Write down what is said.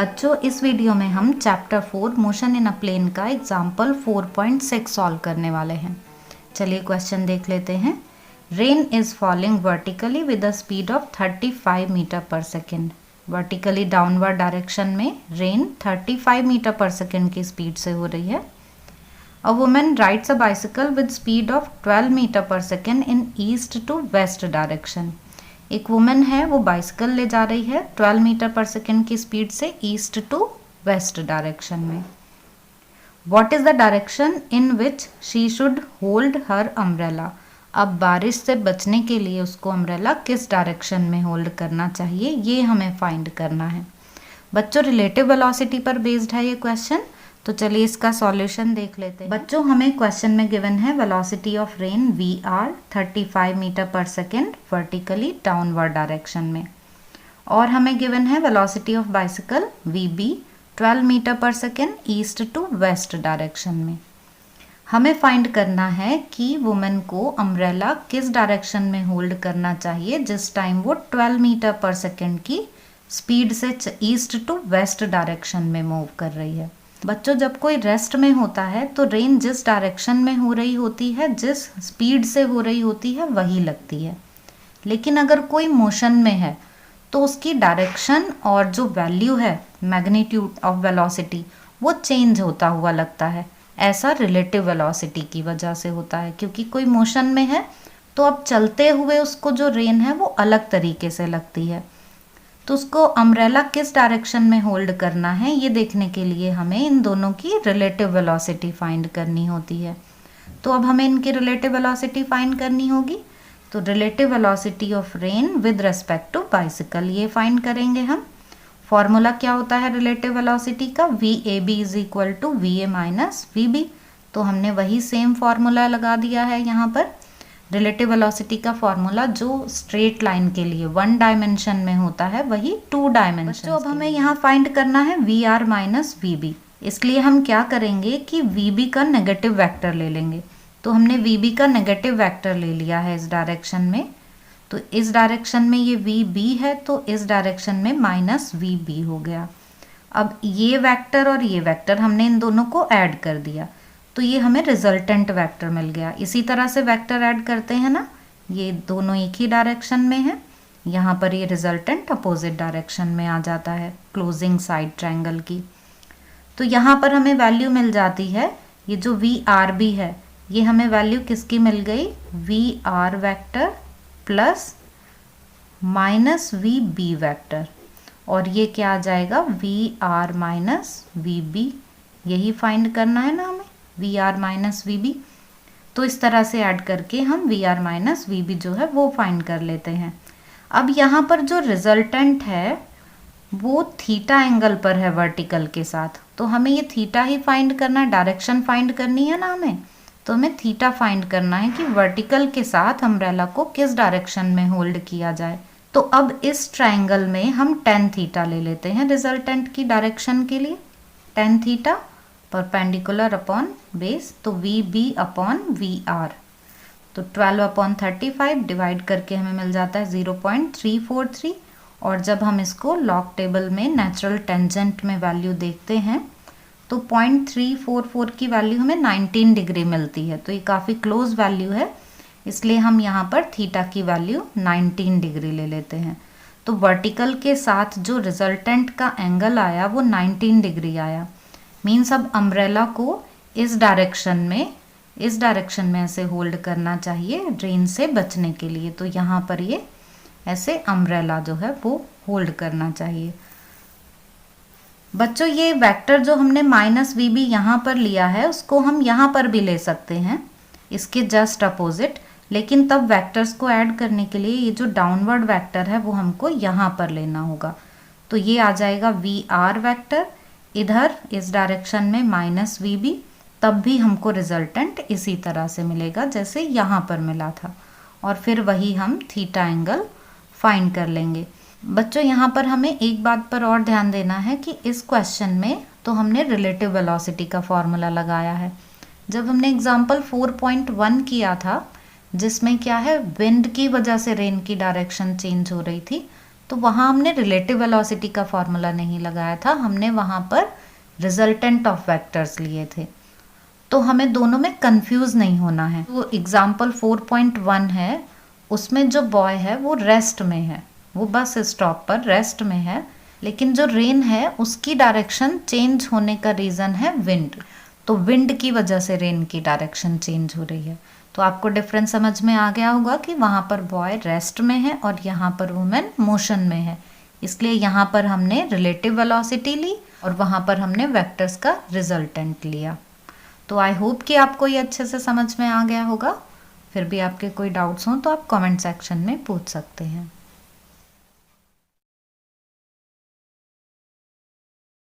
बच्चों, इस वीडियो में हम chapter 4 motion in a plane का एग्जाम्पल 4.6 सॉल्व करने वाले हैं। चलिए क्वेश्चन देख लेते हैं। Rain is falling vertically with a speed of 35 metre per second. Vertically downward direction में रेन 35 मीटर पर सेकेंड की स्पीड से हो रही है। A woman rides a bicycle with speed of 12 metre per second in east to west direction. एक woman है, वो bicycle ले जा रही है 12 मीटर पर सेकेंड की स्पीड से ईस्ट टू वेस्ट डायरेक्शन में। What is the direction in which she should hold her umbrella. अब बारिश से बचने के लिए उसको अम्ब्रेला किस डायरेक्शन में होल्ड करना चाहिए, ये हमें फाइंड करना है। बच्चों, रिलेटिव वेलोसिटी पर बेस्ड है ये क्वेश्चन, तो चलिए इसका सॉल्यूशन देख लेते हैं। बच्चों, हमें क्वेश्चन में गिवन है velocity of rain VR 35 metre per second vertically downward direction में, और हमें गिवन है velocity of bicycle VB 12 metre per second east to west direction में। हमें फाइंड करना है कि वुमेन को अम्ब्रेला किस डायरेक्शन में होल्ड करना चाहिए जिस टाइम वो 12 मीटर पर सेकेंड की स्पीड से ईस्ट टू वेस्ट डायरेक्शन में मूव कर रही है। बच्चों, जब कोई रेस्ट में होता है तो रेन जिस डायरेक्शन में हो रही होती है, जिस स्पीड से हो रही होती है, वही लगती है। लेकिन अगर कोई मोशन में है तो उसकी डायरेक्शन और जो वैल्यू है मैग्नीट्यूड ऑफ वेलोसिटी वो चेंज होता हुआ लगता है। ऐसा रिलेटिव वेलोसिटी की वजह से होता है, क्योंकि कोई मोशन में है तो अब चलते हुए उसको जो रेन है वो अलग तरीके से लगती है। तो उसको अम्ब्रेला किस डायरेक्शन में होल्ड करना है, ये देखने के लिए हमें इन दोनों की रिलेटिव वेलोसिटी फाइंड करनी होती है। तो अब हमें इनकी रिलेटिव वेलोसिटी फाइंड करनी होगी। तो relative velocity of rain with respect to bicycle, ये फाइंड करेंगे हम। फॉर्मूला क्या होता है रिलेटिव वेलोसिटी का, VAB is equal to VA minus VB। तो हमने वही सेम फॉर्मूला लगा दिया है यहाँ पर। रिलेटिव वेलोसिटी का फॉर्मूला जो स्ट्रेट लाइन के लिए 1 डायमेंशन में होता है वही 2 डायमेंशन। तो अब हमें यहाँ फाइंड करना है VR माइनस VB। इसलिए हम क्या करेंगे कि VB का नेगेटिव वेक्टर ले लेंगे। तो हमने VB का नेगेटिव वेक्टर ले लिया है इस डायरेक्शन में। तो इस डायरेक्शन में ये VB है, तो इस डायरेक्शन में माइनस VB हो गया। अब ये वेक्टर और ये वेक्टर हमने इन दोनों को ऐड कर दिया, तो ये हमें रिजल्टेंट वेक्टर मिल गया। इसी तरह से वेक्टर ऐड करते हैं ना, ये दोनों एक ही डायरेक्शन में है, यहाँ पर ये रिजल्टेंट अपोजिट डायरेक्शन में आ जाता है क्लोजिंग साइड ट्रायंगल की। तो यहाँ पर हमें वैल्यू मिल जाती है, ये जो VRB है ये हमें वैल्यू किसकी मिल गई, VR vector plus minus VB vector, और ये क्या आ जाएगा VR माइनस VB। यही फाइंड करना है ना हमें, VR माइनस VB। तो इस तरह से ऐड करके हम VR माइनस VB जो है वो फाइंड कर लेते हैं। अब यहाँ पर जो रिजल्टेंट है वो थीटा एंगल पर है वर्टिकल के साथ, तो हमें ये थीटा ही फाइंड करना है, डायरेक्शन फाइंड करनी है ना हमें। तो हमें थीटा फाइंड करना है कि वर्टिकल के साथ अम्ब्रेला को किस डायरेक्शन में होल्ड किया जाए। तो अब इस ट्रायंगल में हम tan थीटा ले लेते हैं रिजल्टेंट की डायरेक्शन के लिए। tan theta perpendicular upon base, तो VB अपॉन VR। तो 12 अपॉन 35 डिवाइड करके हमें मिल जाता है 0.343, और जब हम इसको लॉग टेबल में नेचुरल टेंजेंट में वैल्यू देखते हैं तो 0.344 की वैल्यू हमें 19 डिग्री मिलती है। तो ये काफ़ी क्लोज वैल्यू है, इसलिए हम यहाँ पर थीटा की वैल्यू 19 डिग्री ले लेते हैं। तो वर्टिकल के साथ जो रिजल्टेंट का एंगल आया वो 19 डिग्री आया। मीन्स अब अम्ब्रेला को इस डायरेक्शन में ऐसे होल्ड करना चाहिए रेन से बचने के लिए। तो यहाँ पर ये ऐसे अम्ब्रेला जो है वो होल्ड करना चाहिए। बच्चों, ये वेक्टर जो हमने माइनस VB यहाँ पर लिया है उसको हम यहाँ पर भी ले सकते हैं, इसके जस्ट अपोजिट। लेकिन तब वेक्टर्स को ऐड करने के लिए ये जो डाउनवर्ड वेक्टर है वो हमको यहाँ पर लेना होगा। तो ये आ जाएगा VR वेक्टर, इधर इस डायरेक्शन में माइनस VB, तब भी हमको रिजल्टेंट इसी तरह से मिलेगा जैसे यहाँ पर मिला था, और फिर वही हम थीटा एंगल फाइंड कर लेंगे। बच्चों, यहाँ पर हमें एक बात पर और ध्यान देना है कि इस क्वेश्चन में तो हमने रिलेटिव वेलोसिटी का फॉर्मूला लगाया है। जब हमने एग्जाम्पल 4.1 किया था जिसमें क्या है, विंड की वजह से रेन की डायरेक्शन चेंज हो रही थी, तो वहाँ हमने रिलेटिव वेलोसिटी का फॉर्मूला नहीं लगाया था, हमने वहाँ पर रिजल्टेंट ऑफ वेक्टर्स लिए थे। तो हमें दोनों में कंफ्यूज नहीं होना है। तो एग्जाम्पल 4.1 है, उसमें जो बॉय है वो रेस्ट में है, वो बस स्टॉप पर रेस्ट में है, लेकिन जो रेन है उसकी डायरेक्शन चेंज होने का रीज़न है विंड। तो विंड की वजह से रेन की डायरेक्शन चेंज हो रही है। तो आपको डिफरेंस समझ में आ गया होगा कि वहाँ पर बॉय रेस्ट में है और यहाँ पर वुमेन मोशन में है। इसलिए यहाँ पर हमने रिलेटिव वेलोसिटी ली और वहाँ पर हमने वेक्टर्स का रिजल्टेंट लिया। तो आई होप कि आपको ये अच्छे से समझ में आ गया होगा। फिर भी आपके कोई डाउट्स हों तो आप कमेंट सेक्शन में पूछ सकते हैं।